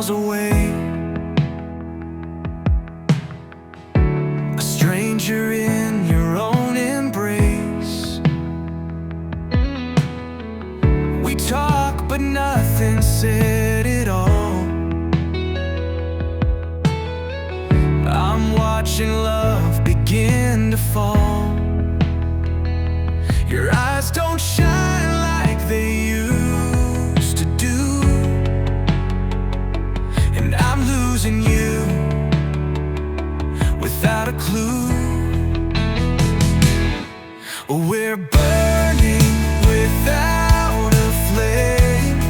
miles away. A stranger in your own embrace. We talk but nothing said at all. I'm watching love begin to fall. Your eyes don't shine like they used to do, and I'm losing you without a clue. We're burning without a flame,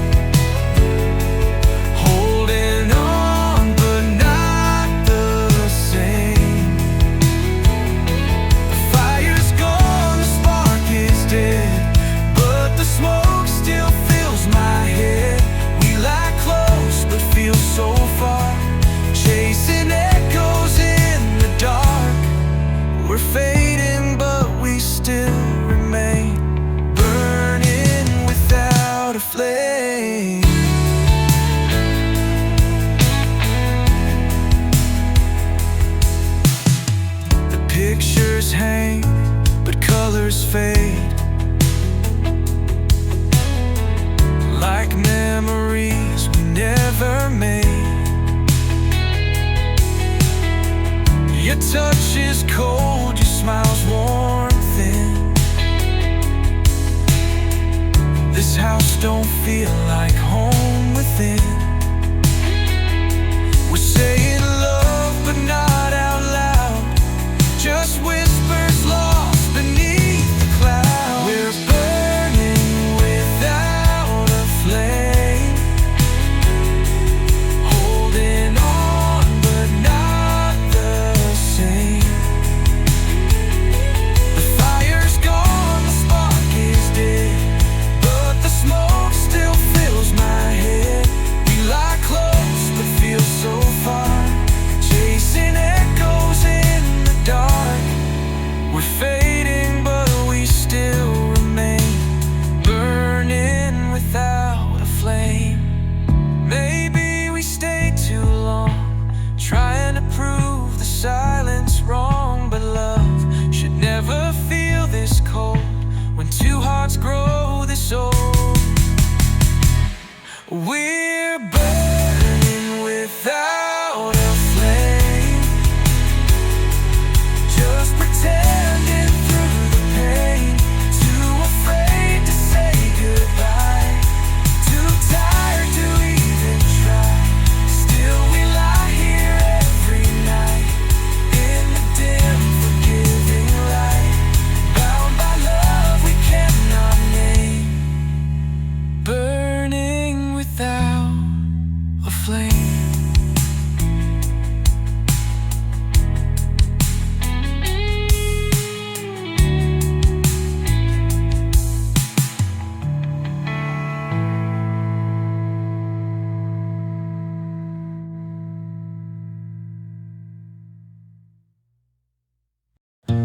holding on but not the same. The fire's gone, the spark is dead, but the smoke still fills my head. We lie close but feel so far, chasing echoes in the dark. We're fading but we still remain, burning without a flame. The pictures hang but colors fade, like memories we never made. Your touch is cold, your smile's warm thin. This house don't feel like home within. We're saying love but not out loud, just whispers lost beneath the clouds. We're burning without a flame, holding on but not the same. The fire's gone, the spark is dead, but the smoke still fills my head. We lie close but feel so far, chasing echoes in the dark. We're fading but we still remain, burning without a flame. Maybe we stayed too long, trying to prove the silence wrong, but love should never feel this cold when two hearts grow this old. We're burning without a flame, just pretending through the pain, too afraid to say goodbye, too tired to even try. Still we lie here every night, in the dim forgiving light, bound by love we cannot name, burning without a flame.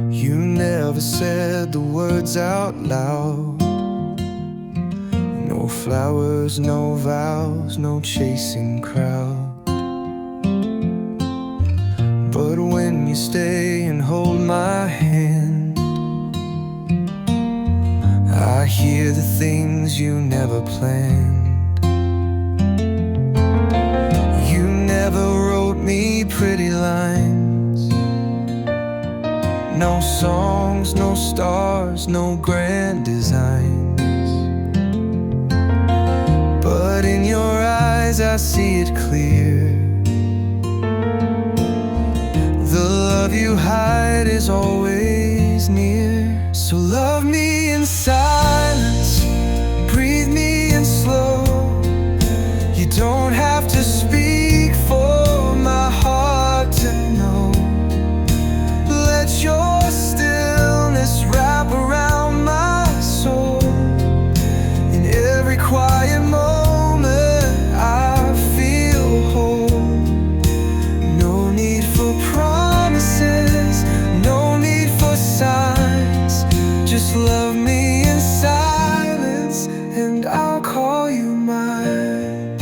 You never said the words out loud. No flowers, no vows, no chasing crowd. But when you stay and hold my hand, I hear the things you never planned. You never wrote me pretty lines, no songs, no stars, no grand designs. But in your eyes I see it clear. The love you hide is always near. So love me in silence, breathe me in slow. You don't have to speak for my heart to know. Let your stillness wrap around my soul. In every quiet moment I feel whole. No need for promises, no need for signs. Just love me in silence and I'll call you mine.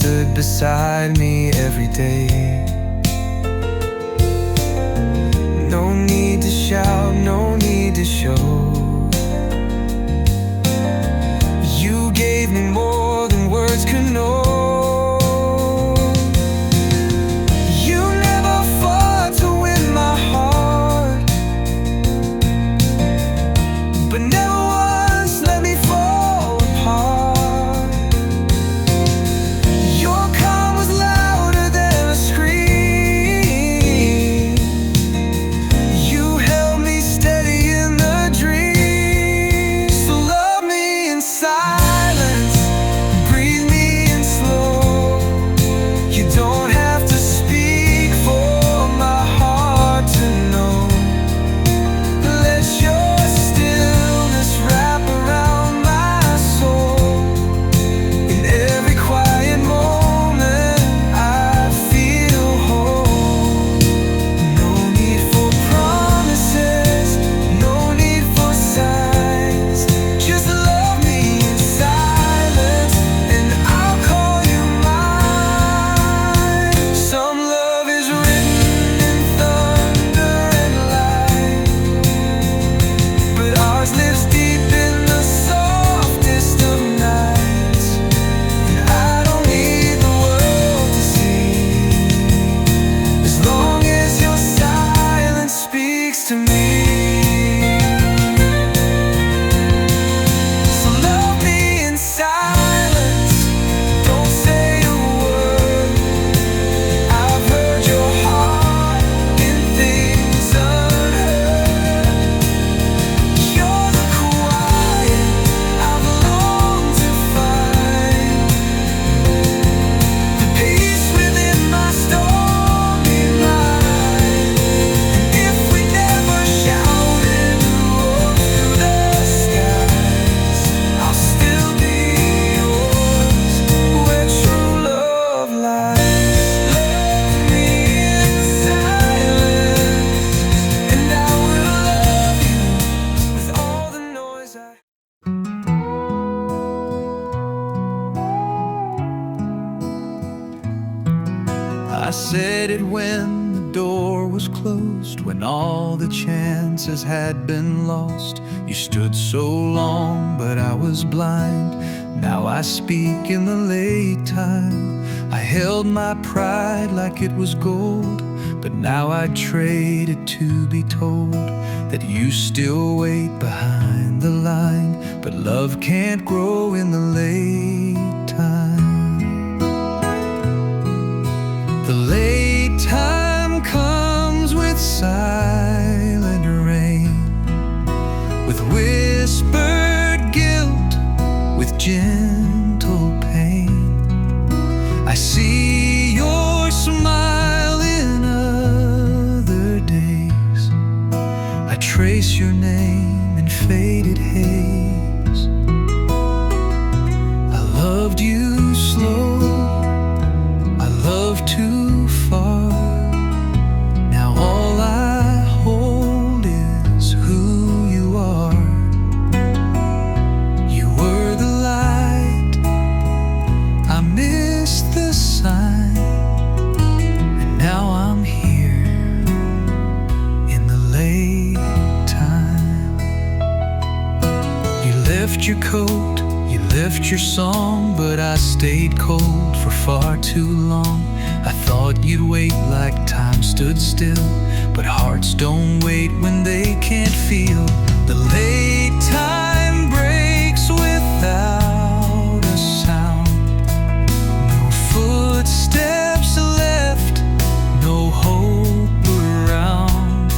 stood beside me every day. No need to shout, no need to show. You gave me more than words could know. You never fought to win my heart, but never once let me fall apart. Your calm was louder than a scream. You held me steady in the dream. So love me in silence, breathe me in slow. You don't have to speak for my heart to know. Let your stillness wrap around my soul. In every quiet moment I feel whole. No need for promises, no need for signs. Just love me in silence and I'll call you mine. Some love is written in thunder and light, but ours lives deep in the softest of nights. And I don't need the world to see, as long as your silence speaks to me. So love me in silence, don't say a word. I've heard your heart in things unheard. You're the quiet I've longed to find, the peace within my stormy mind. And if we never shouted or through the skies, I'll still be yours where true love lies. Love me in silence, and I will love you with all the noise I. I said it when the door was closed, when all the chances had been lost. You stood so long, but I was blind. Now I speak in the late time. I held my pride like it was gold, but now I trade it to be told that you still wait behind the line. But love can't grow in the late time. The late time comes with silent rain, with whispered guilt, with gentle pain. I see your smile in other days. I trace your name in faded haze. I loved you slow, I loved too far. Now all I hold is who you are. You were the light, I missed the sign, and now I'm here in the late time. You left your coat, you left your song, but I stayed cold for far too long. I thought you'd wait like time stood still, but hearts don't wait when they can't feel. The late time breaks without a sound. No footsteps left, no hope around.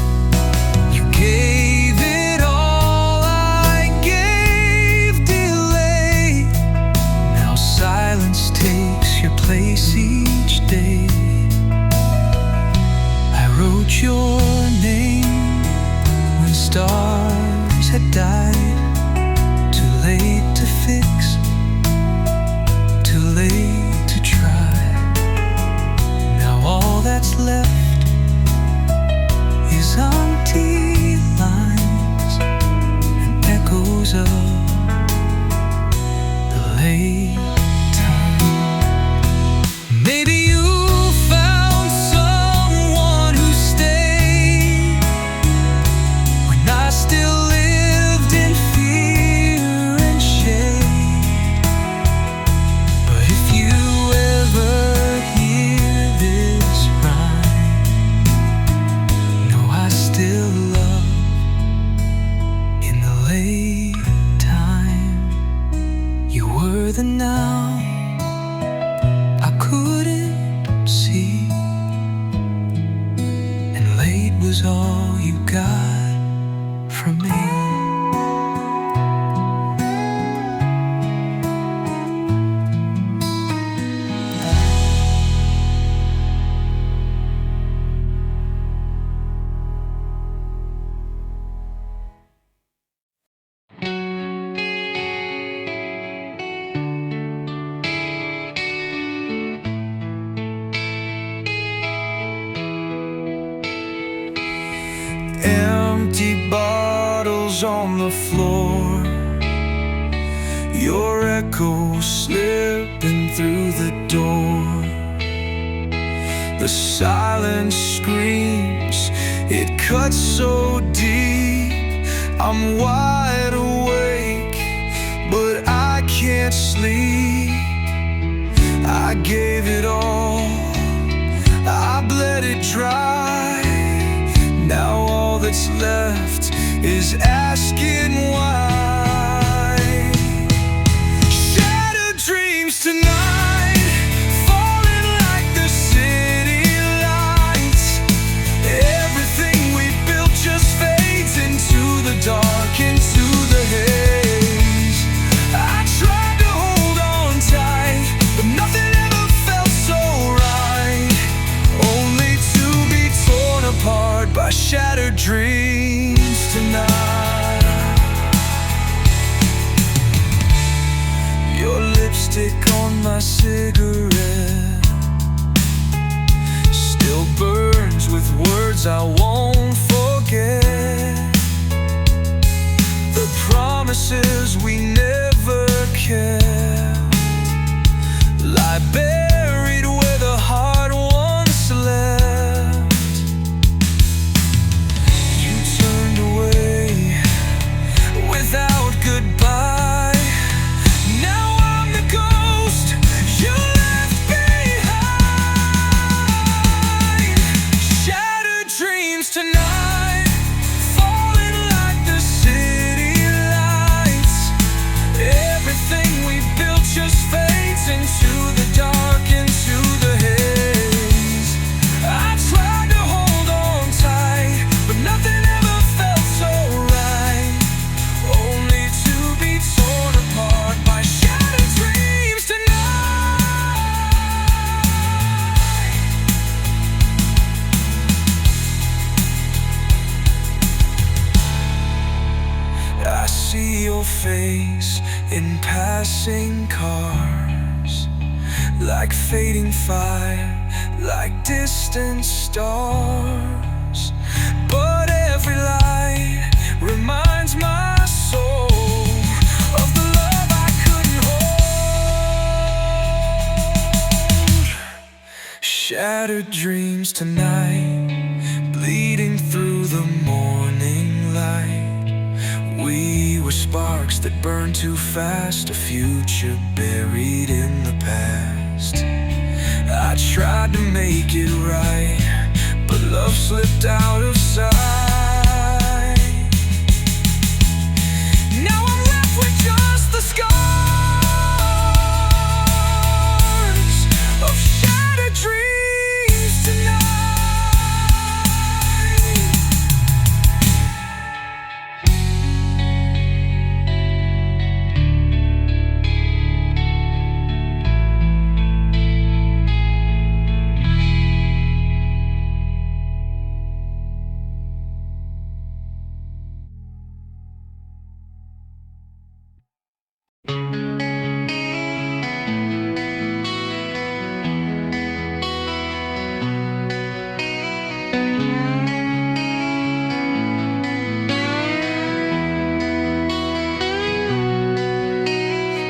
You gave it all, I gave delay. Now silence takes your place each day. I wrote your name when stars had died. Too late to fix, too late to try. Now all that's left is empty lines and echoes of the late time. was all you got from me. Empty bottles on the floor, your echo slipping through the door. The silence screams, it cuts so deep. I'm wide awake, but I can't sleep. I gave it all, I bled it dry. Now all that's left is asking why. Shattered dreams tonight, falling like the city lights. Everything we built just fades into the dark, into the haze. I tried to hold on tight, but nothing ever felt so right. Only to be torn apart by shattered dreams tonight. Your lipstick on my cigarette still burns with words I won't forget. The promises we never kept lie buried where the heart once left. Without goodbye, now I'm the ghost you left behind. Shattered dreams tonight, falling like the city lights. Everything we built just fades into the dark, into the haze. I tried to hold on tight, but nothing ever felt so right. Only to be torn apart by shattered dreams tonight. I see your face in passing cars, like fading fire, like distant stars. But every light reminds my soul of the love I couldn't hold. Shattered dreams tonight, bleeding through the morning light. We were sparks that burned too fast, a future buried in the past. I tried to make it right, but love slipped out of sight. Now I'm left with just the scars of shattered dreams tonight.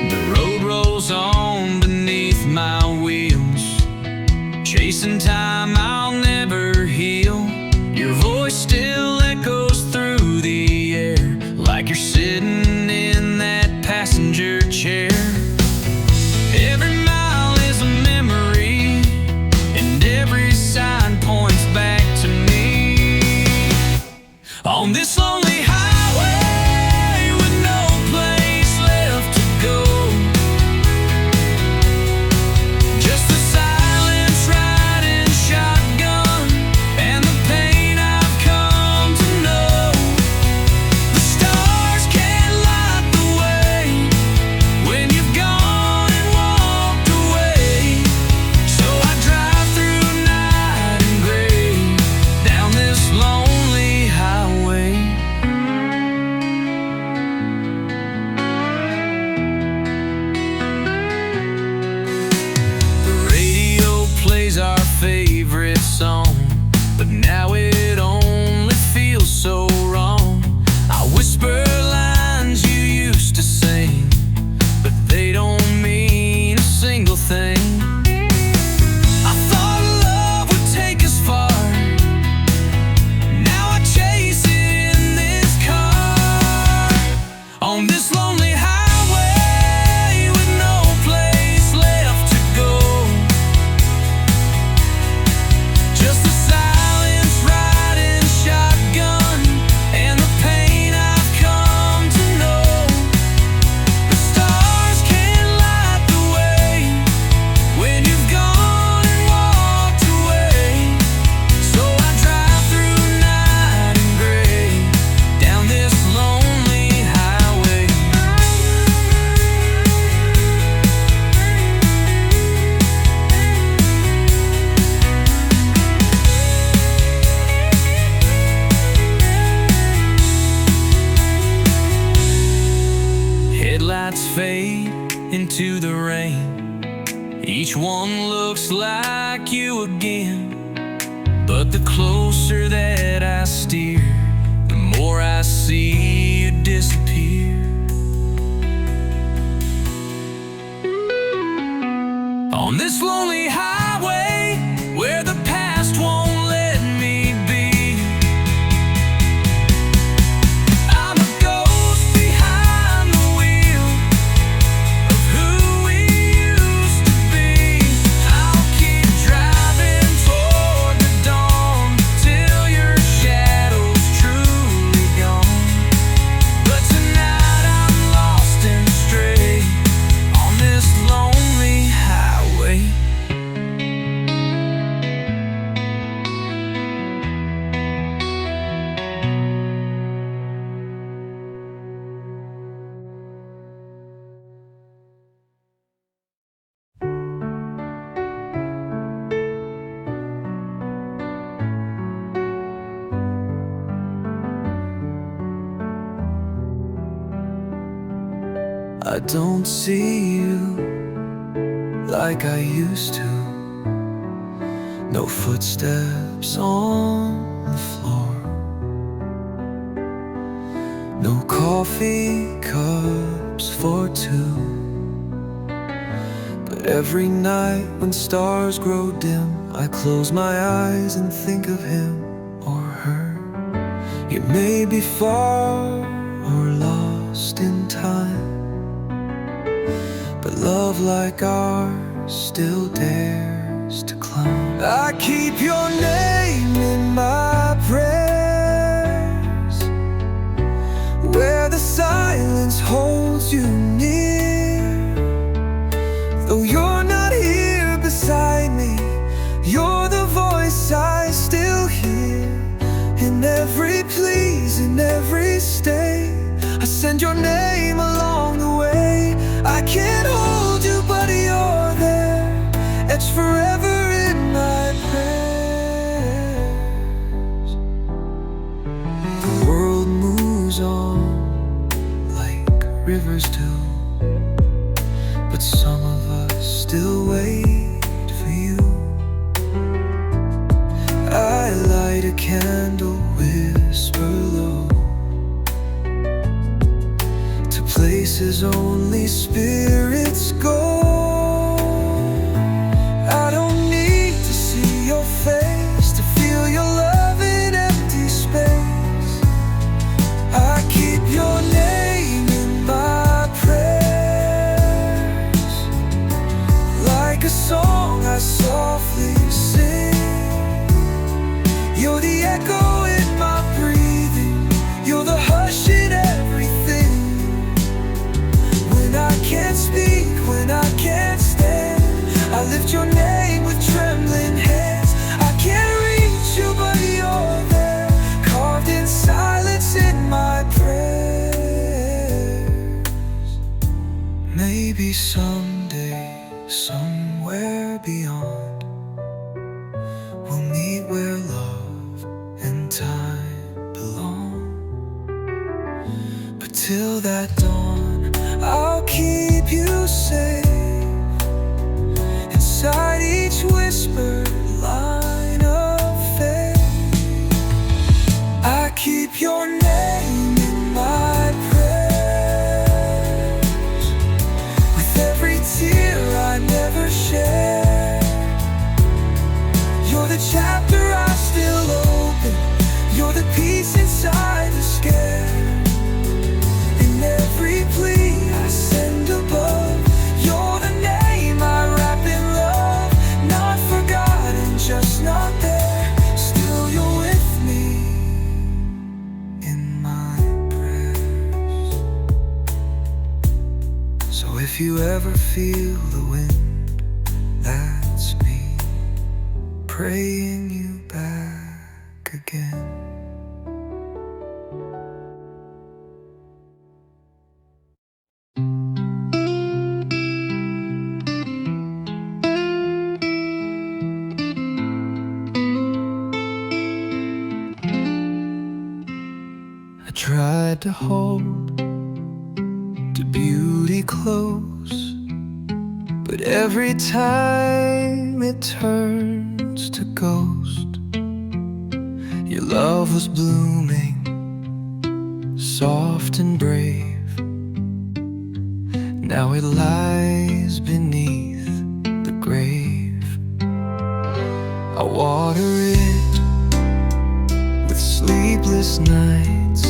The road rolls on beneath my wheels, chasing time I'll never heal. Your voice still echoes through the air, like you're sitting in that passenger chair. Every mile is a memory, and every sign points back to me. On this lonely highway with no place left to go, just the silence riding shotgun and the pain I've come but now it only feels so wrong. I whisper lines you used to sing, but they don't mean a single thing. I thought love would take us far, now I chase it in this car. On this lonely highway with no place left to go, just the silence riding shotgun and the pain I've come to know. The stars can't light the way when you've gone and walked away. So I drive through night and gray down this lonely highway. Headlights fade into the rain, each one looks like you again. But the closer that I steer, the more I see you disappear. On this lonely highway where the past won't let me be, I'm a ghost behind the wheel of who we used to be. I'll keep driving toward the dawn till your shadow's truly gone. But tonight I'm lost and stray on this lonely highway. I don't see you like I used to. No footsteps on the floor, no coffee cups for two. But every night when stars grow dim, I close my eyes and think of him or her. You may be far or lost in time, but love like ours still dares to climb. I keep your name in my prayers, where the silence holds you near. Though you're not here beside me, you're the voice I still hear. In every please, in every stay, I send your name along the way. I can't hold you, but you're there, etched forever in my prayers. The world moves on like rivers do, but some of us still wait for you. I light a candle, whisper low, places only spirits go. I don't need to see your face to feel your love in empty space. I keep your name in my prayers, like a song I softly sing. You're the echo in my breathing, you're the hush in everything. When I can't speak, when I can't stand, I lift your name with trembling hands. I can't reach you, but you're there, carved in silence in my prayers. Maybe someday, somewhere beyond, we'll meet where love and time belong. But till that dawn, I'll keep you safe inside each whispered line of faith. the chapter I still open. You're the peace inside the scare. In every plea I send above, you're the name I wrap in love. Not forgotten, just not there. Still you're with me in my prayers. So if you ever feel the wind, that's me praying you back again. I tried to hold to beauty close, but every time it turns to ghost. Your love was blooming, soft and brave. Now it lies beneath the grave. I water it with sleepless nights,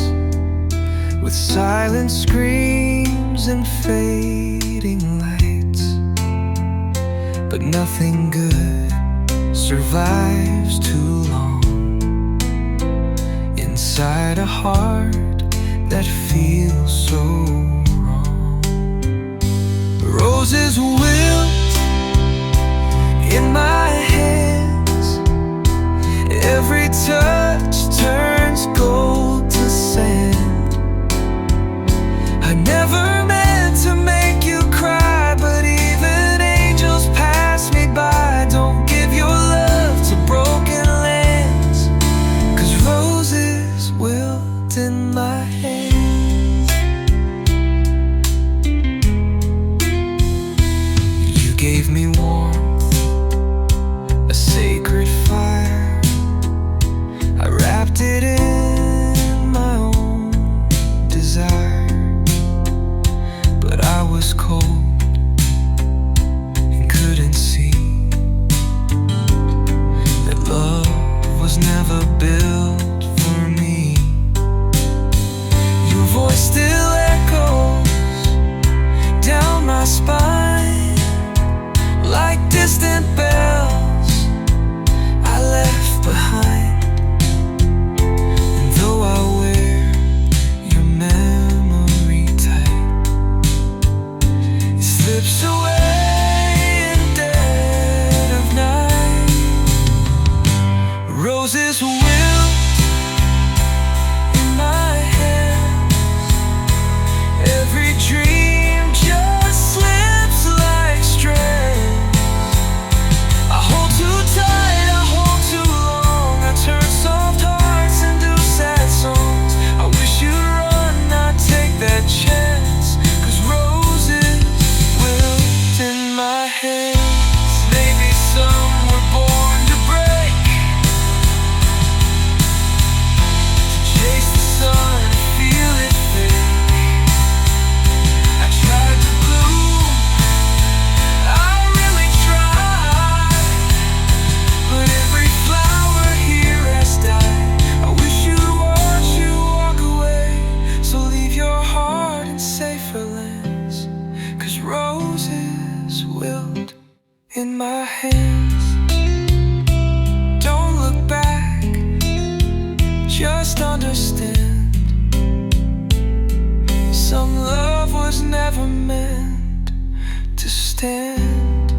with silent screams and fading lights. But nothing good survives too long inside a heart that feels so wrong. Roses wilt in my hands, every touch turns gold to sand. I never meant to make you cry, but even angels pass me by. Don't give your love to broken lands, 'cause roses wilt in my hands. You gave me warmth, a sacred fire. I wrapped it in my own desire, but I was cold and couldn't see that love was never built for me. Your voice still echoes down my spine like distant bells I left behind. And though I wear your memory tight, it slips away in dead of night. Roses wilt in my hands, every dream just slips like strands. I hold too tight, I hold too long, I turn soft hearts into sad songs. I wish you'd run, not take that chance, 'cause roses wilt in my hands. Maybe some were born to break, to chase the sun and feel it fade. I tried to bloom, I really tried, but every flower here has died. I wish you'd watch you walk away, so leave your heart in safer lands, 'cause roses wilt in my hands. Don't look back, just understand. Some love was never meant to stand.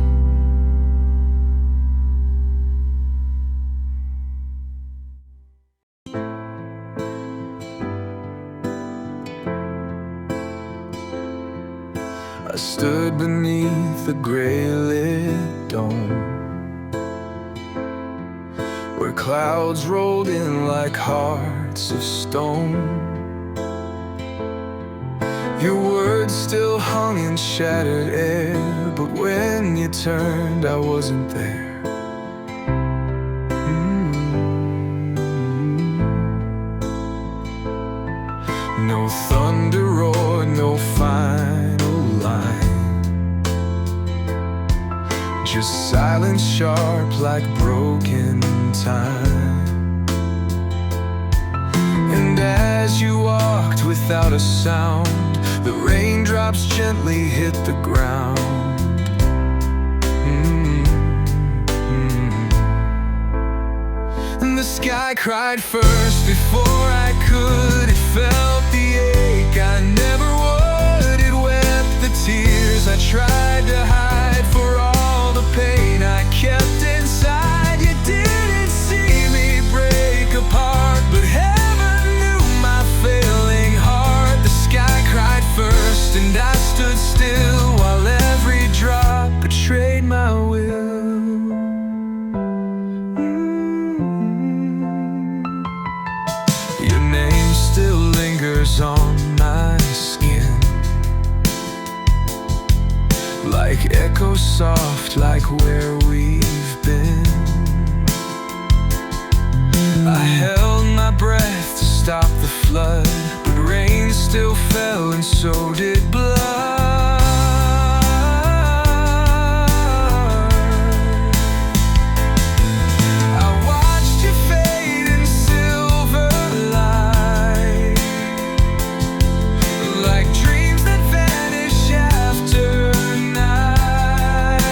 I stood beneath the gray-lit dome, where clouds rolled in like hearts of stone. Your words still hung in shattered air, but when you turned, I wasn't there. No thunder roared, no final line, just silence sharp like broken without a sound. The raindrops gently hit the ground. And the sky cried first before I could. It felt the ache I never would. It wept the tears I tried to hide. For all the pain I kept inside. You didn't see me break apart, but heaven knew my failing heart. The sky cried first and I stood still, while every drop betrayed my will. Your name still lingers on my skin, like echoes soft, like where we've been. I held my breath to stop the flood, but rain still fell and so did blood. I watched you fade in silver light, like dreams that vanish after night.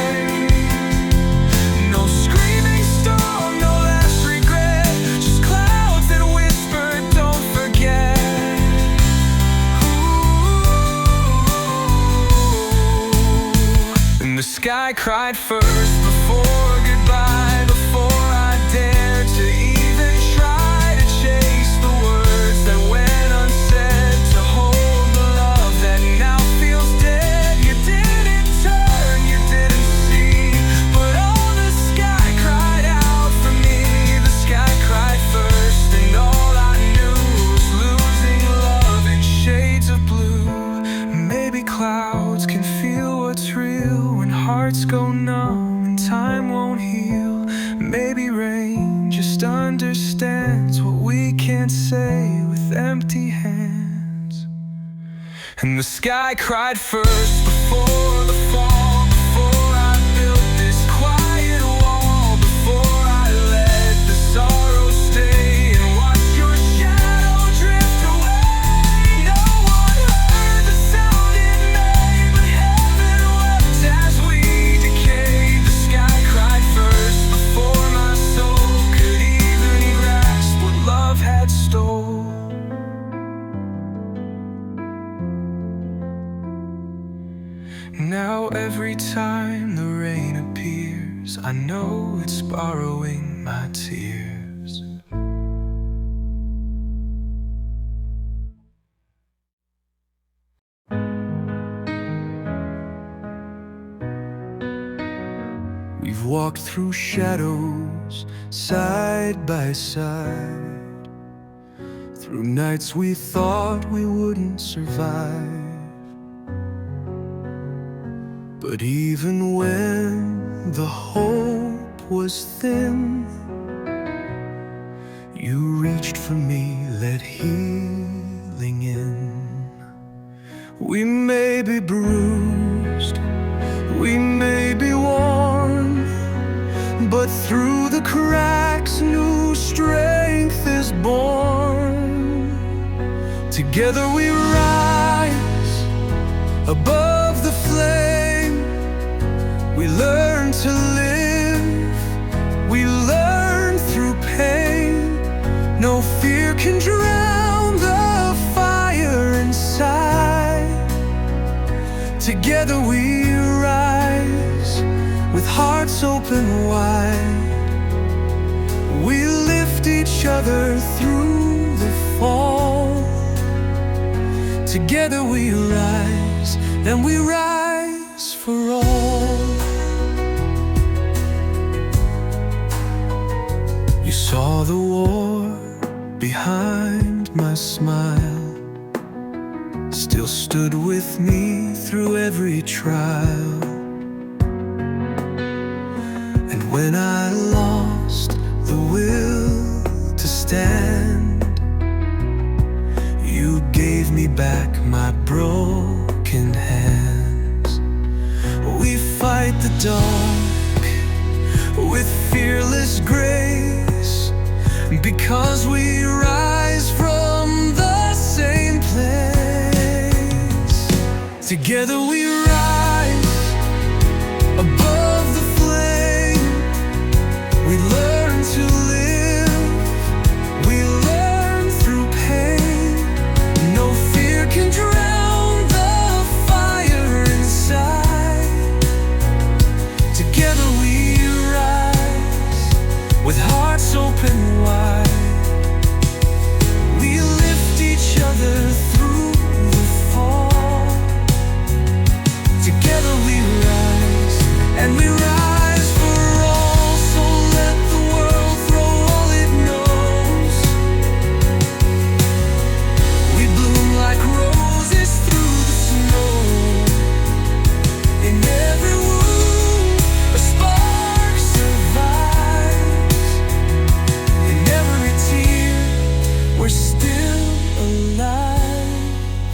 No screaming storm, no last regret, just clouds that whispered, don't forget. And the sky cried first before goodbye, before I dared to even try to chase the words that went unsaid, to hold the love that now feels dead. You didn't turn, you didn't see, but all the sky cried out for me. The sky cried first, and all I knew was losing love in shades of blue. Maybe clouds can feel what's real when hearts go numb and time won't heal. Maybe rain just understands what we can't say with empty hands. And the sky cried first before the fall, before I built this quiet wall, before I let the sorrow stay and watched your shadow drift away. No one heard the sound it made, but heaven wept as we decayed. The sky cried first before my soul could even grasp what love had stole. Now every time the rain appears, I know it's borrowing my tears. We've walked through shadows side by side, through nights we thought we wouldn't survive. But even when the hope was thin, you reached for me, let healing in. We may be bruised, we may be worn, but through the cracks new strength is born. Together we rise above the flame. We learn to live, we learn through pain. No fear can drown the fire inside. Together we rise with hearts open wide. We lift each other through the fall. Together we rise, and we rise for all. You saw the war behind my smile, still stood with me through every trial. And when I lost the will to stand, you gave me back my broken hands. We fight the dark with fearless grace, because we rise from the same place. Together we rise above the flame. We learn to live, we learn through pain. No fear can drown the fire inside. Together we rise with hearts open wide. We lift each other through the fall. Together we rise, and we rise for all. So let the world throw all it knows. We bloom like roses through the snow. In every wound a spark survives. In every tear we're still alive.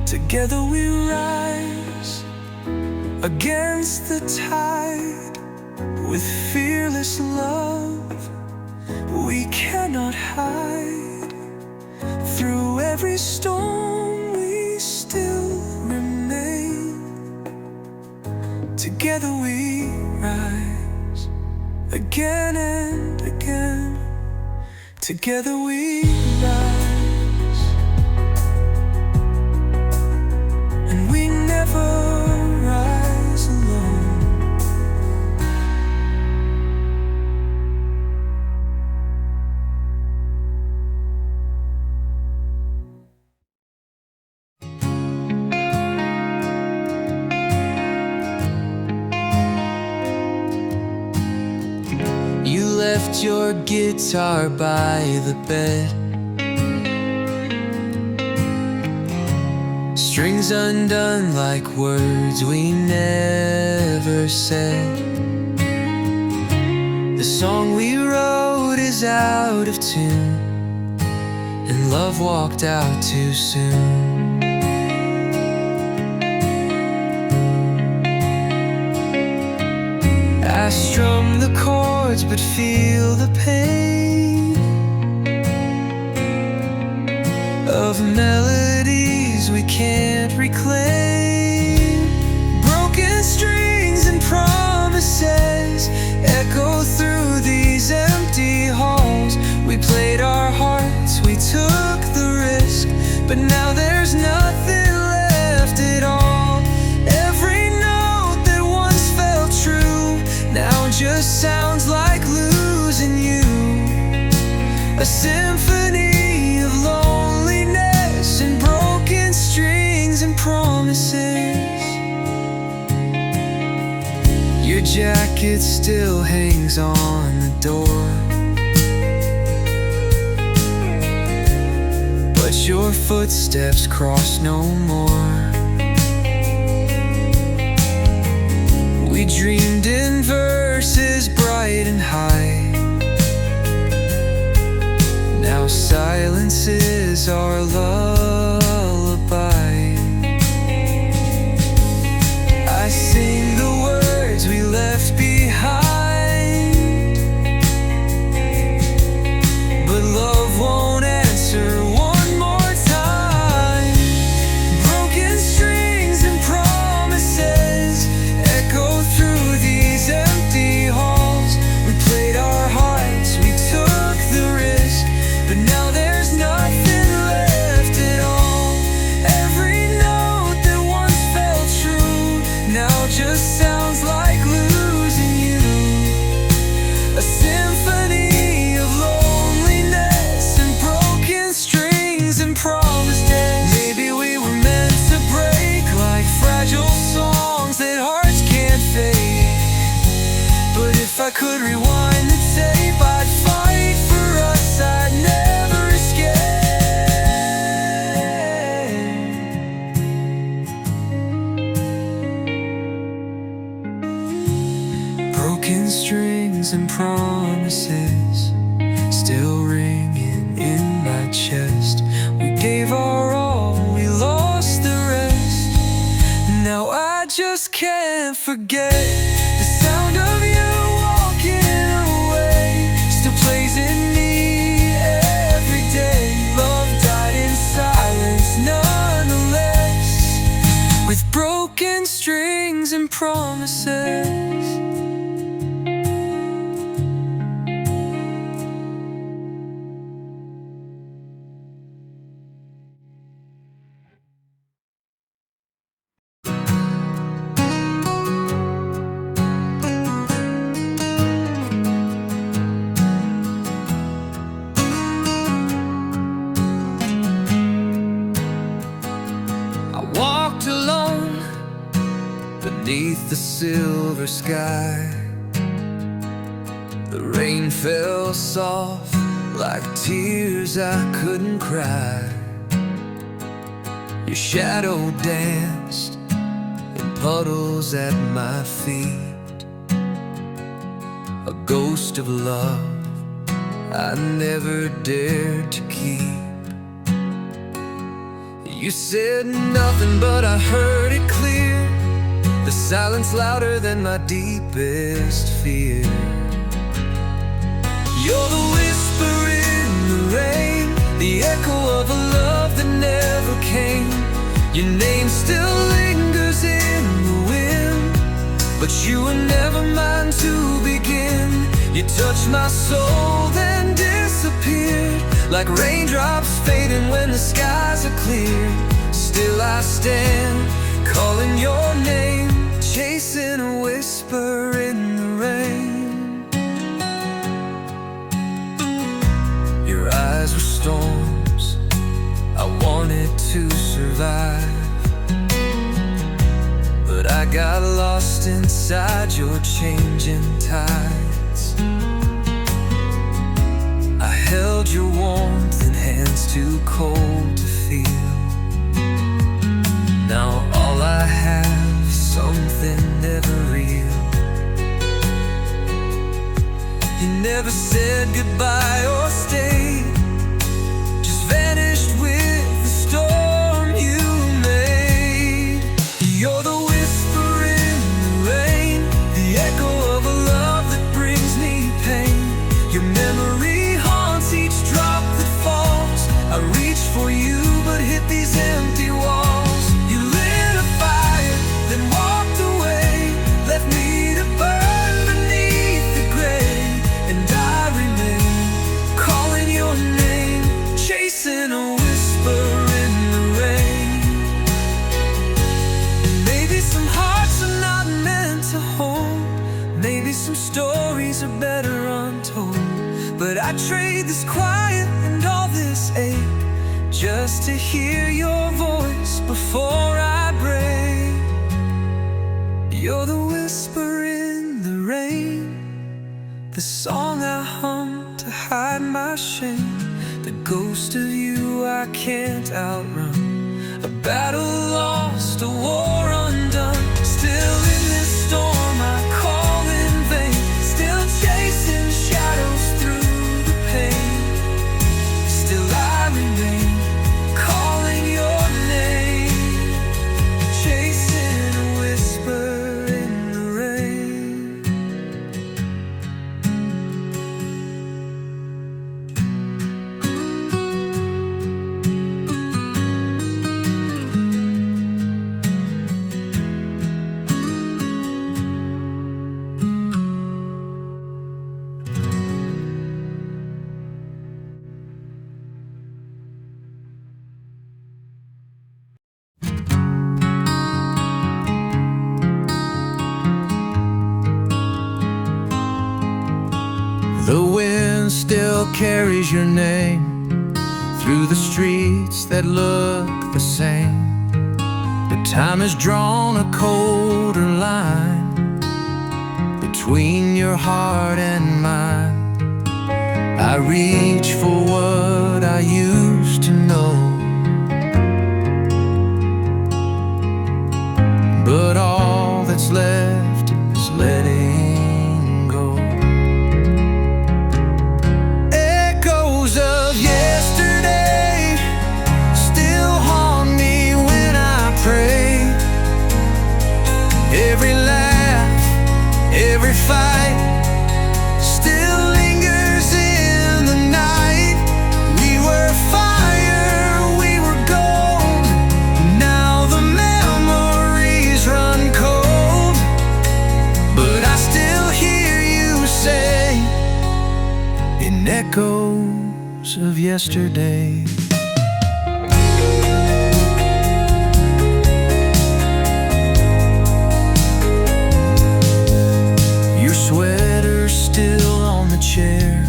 Together we rise against the tide. With fearless love we cannot hide. Through every storm we still remain. Together we rise again and again. Together we rise, and we never rise alone. You left your guitar by the bed, strings undone like words we never said. The song we wrote is out of tune, and love walked out too soon. I strum the chords but feel the pain of melodies we can't reclaim. Broken strings and promises echo through these empty halls. We played our hearts, we took the risk, but now there's nothing left at all. Every note that once felt true now just sounds like losing you. A symphony of loneliness and broken strings and promises. Your jacket still hangs on the door, but your footsteps cross no more. We dreamed in verses bright and high. Now silence is our lullaby. I sing the words we left behind, but love won't answer one more time. Broken strings and promises echo through these empty halls. We played our hearts, we took the risk, but now there's nothing left the silver sky. The rain fell soft like tears I couldn't cry. Your shadow danced in puddles at my feet, a ghost of love I never dared to keep. You said nothing, but I heard it clear, the silence louder than my deepest fear. You're the whisper in the rain, the echo of a love that never came. Your name still lingers in the wind, but you were never mine to begin. You touched my soul, then disappeared, like raindrops fading when the skies are clear. Still I stand, calling your name, chasing a whisper in the rain. Your eyes were storms I wanted to survive, but I got lost inside your changing tides. I held your warmth in hands too cold to feel. Now all I have is something never real. You never said goodbye or stayed, just vanished with the storm you made. You're the whisper in the rain, the echo of a love that brings me pain. Your memory haunts each drop that falls. I reached for you but hit these empty walls. You lit a fire, then walked away, left me to burn beneath the gray. And I remain, calling your name, chasing a whisper in the rain. Maybe some hearts are not meant to hold, maybe some stories are better untold, but I trade this quiet and all this ache just to hear your voice before I break. You're the whisper in the rain, the song I hum to hide my shame, the ghost of you I can't outrun, a battle lost, a war undone. Still in this storm I call in vain, still chasing shadows through the pain. Still I remain, calling your name, chasing a whisper in the rain. The wind still carries your name through the streets that look the same, but time has drawn a colder line between your heart and mine. I reach for what I used to know, but all that's left is letting go. Echoes of yesterday still haunt me when I pray. Every laugh, every fight still lingers in the night. We were fire, we were gold. Now the memories run cold, but I still hear you say in echoes of yesterday. Your sweater still on the chair,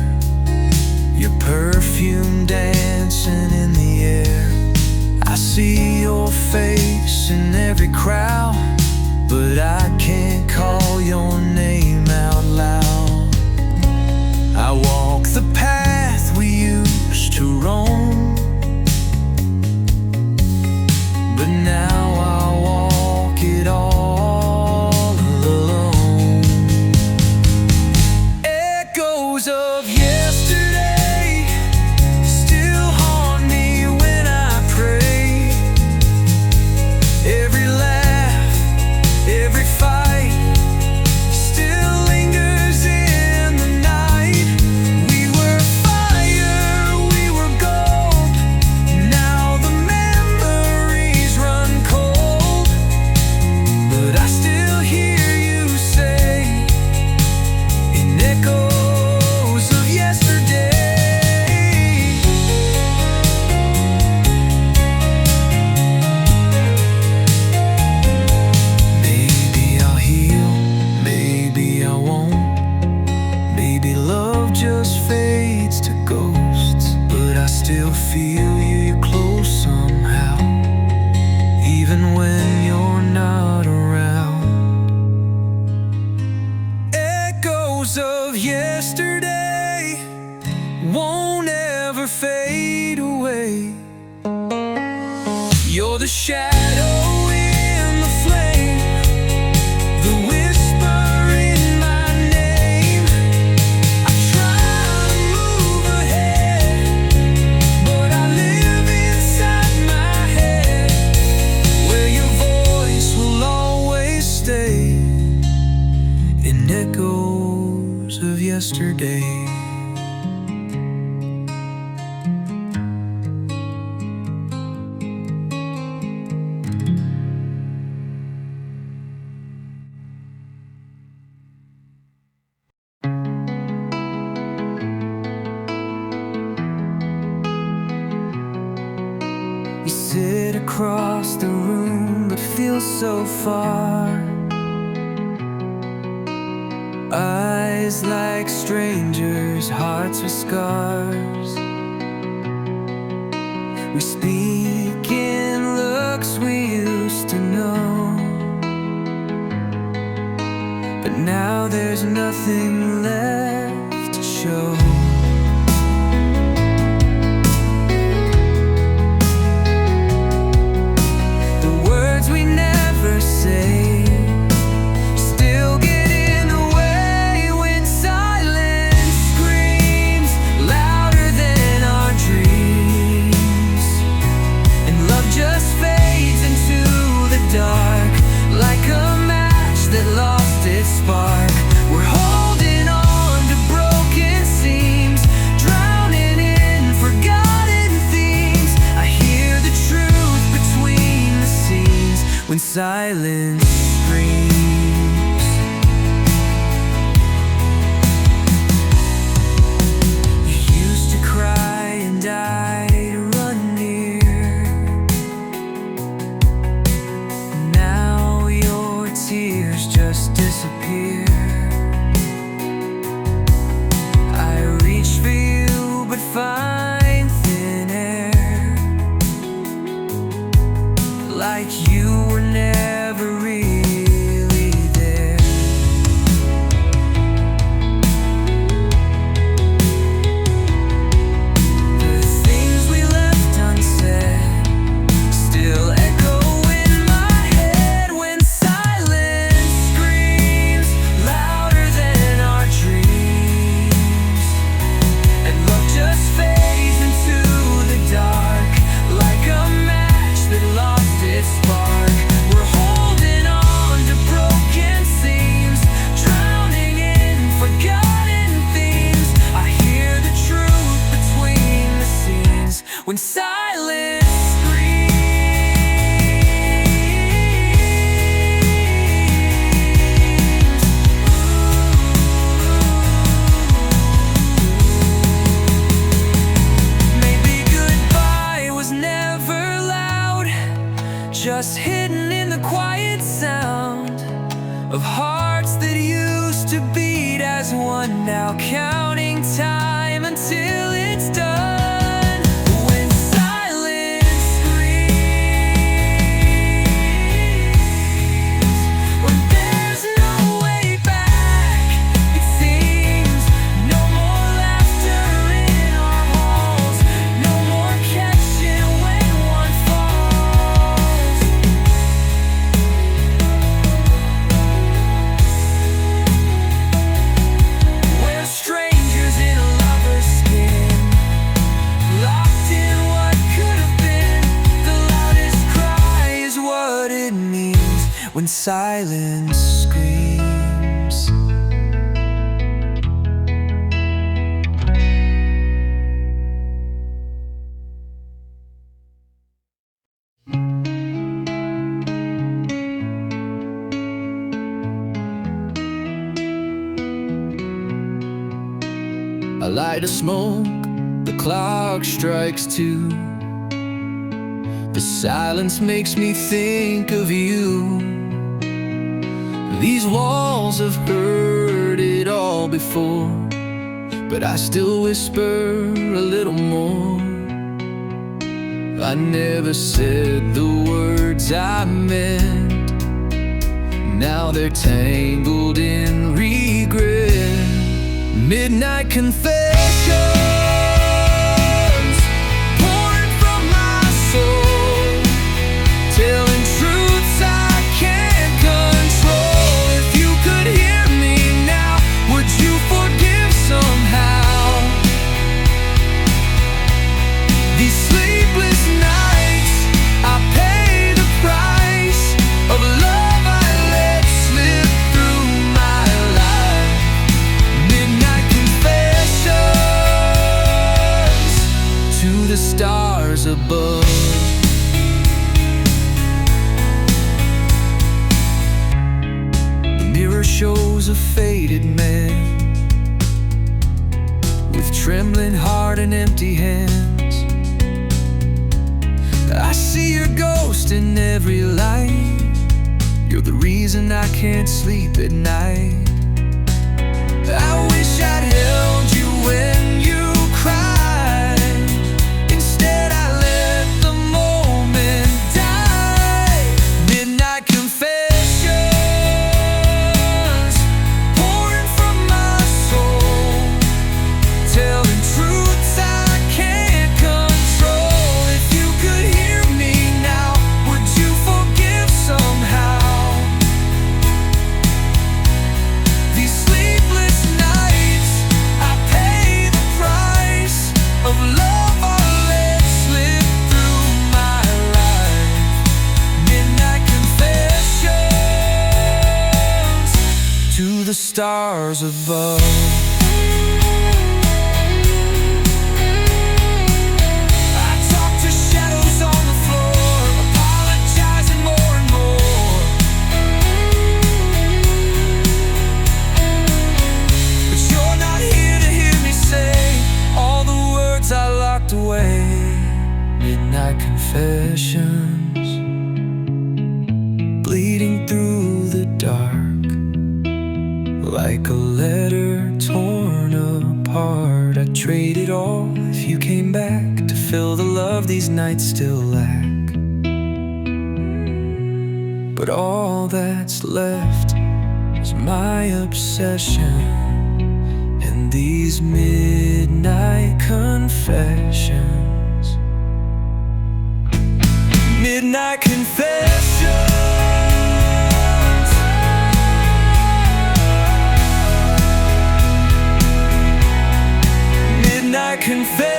your perfume dancing in the air. I see your face in every crowd, but I can't call your name out loud. I walk the path we used to roam, but now I walk it all alone. Echoes of yesterday still haunt me when I pray. Every laugh, every fight still lingers in the night. We were fire, we were gold. Now the memories run cold, but I still hear you say in echoes of yesterday. Maybe I'll heal, maybe I won't. Maybe love just fades to ghosts, but I still feel you close somehow, even when you're not around. Echoes of yesterday won't ever fade away. You're the shadow in the flame, the whisper in my name. I try to move ahead, but I live inside my head, where your voice will always stay in echoes of yesterday. You sit across the room but feel so far. Eyes like strangers, hearts with scars. We speak in looks we used to know, but now there's nothing left to show. The words we never say still get in the way when silence screams louder than our dreams, and love just fades into the dark like a match that lost its spark. We're holding on to broken seams, drowning in forgotten themes. I hear the truth between the scenes when silence screams. You used to cry and I to run near. Now your tears just disappear. I reach for you but find thin air, like you were never really there. The things we left unsaid still echo in my head when silence screams louder than our dreams, and love just fades into the dark like a match that lost its spark. We're holding on to broken seams, drowning in forgotten themes. I hear the truth between the scenes when silence screams. Maybe goodbye was never loud, just hidden in the quiet sound of hearts that used to beat as one, now counting time until it's done. When silence screams, silence screams. I light a smoke, the clock strikes 2. The silence makes me think of you. These walls have heard it all before, but I still whisper a little more. I never said the words I meant. Now they're tangled in regret. Midnight confessions pouring from my soul, telling truths I can't control. If you could hear me now, would you forgive somehow? These sleepless nights, I pay the price of love I let slip through my life. Midnight confessions to the stars above. Shows a faded man with trembling heart and empty hands. I see your ghost in every light. You're the reason I can't sleep at night. I wish I'd held you when you cried. Instead I let the moment die. Midnight confessions the stars above. I talk to shadows on the floor, apologizing more and more. But you're not here to hear me say all the words I locked away. Midnight confessions, bleeding through the dark, like a letter torn apart. I'd trade it all if you came back to fill the love these nights still lack. But all that's left is my obsession and these midnight confessions. Midnight confessions. Midnight confessions.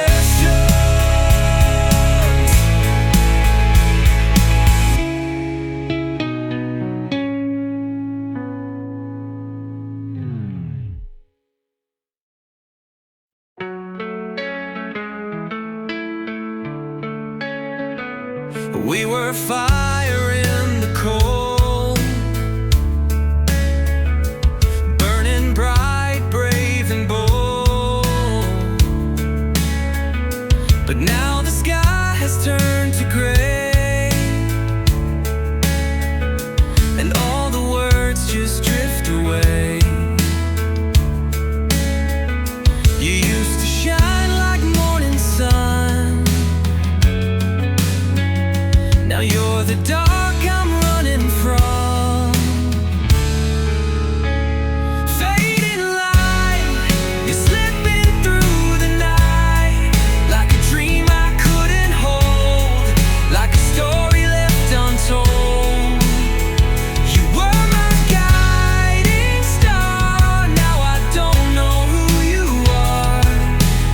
We were fire in the cold, burning bright, brave and bold. But now the sky has turned to gray, and all the words just drift away. You used to shine like morning sun. Now you're the dark I'm running from. Fading light, you're slipping through the night, like a dream I couldn't hold, like a story left untold. You were my guiding star. Now I don't know who you are.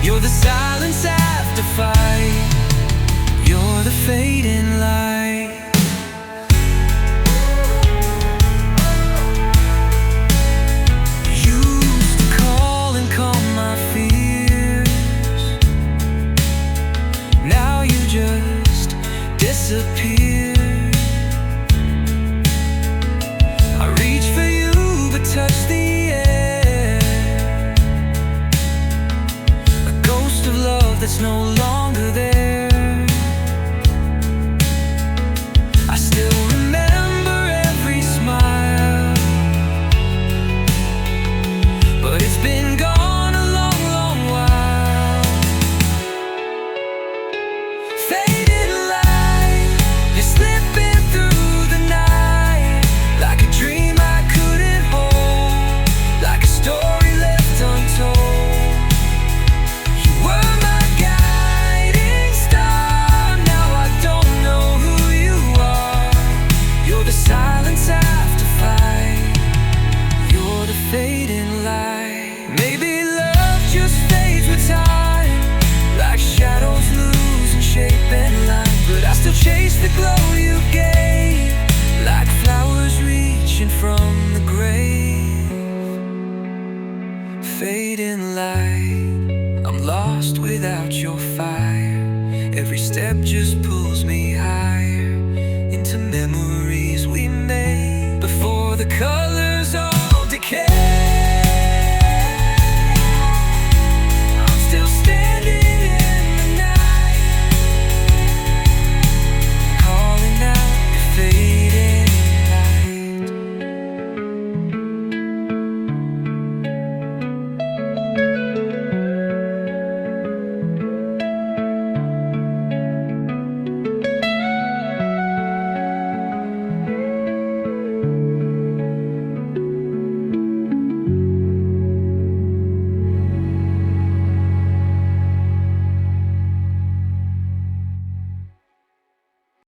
You're the silence after fight. You're the fading light. that's no longer there. I still remember every smile, but it's been gone a long, long while. Faded light, you're slipping through the night, like a dream I couldn't hold, like a story left untold. You were my guiding star, now I don't know who you are. You're the silence after fight, you're the fading light. Maybe love just fades with time, like shadows losing shape and line, but I still chase the glow you gave, like flowers reaching from the grave. Fading light, I'm lost without your fire. Every step just pulls me higher into memories we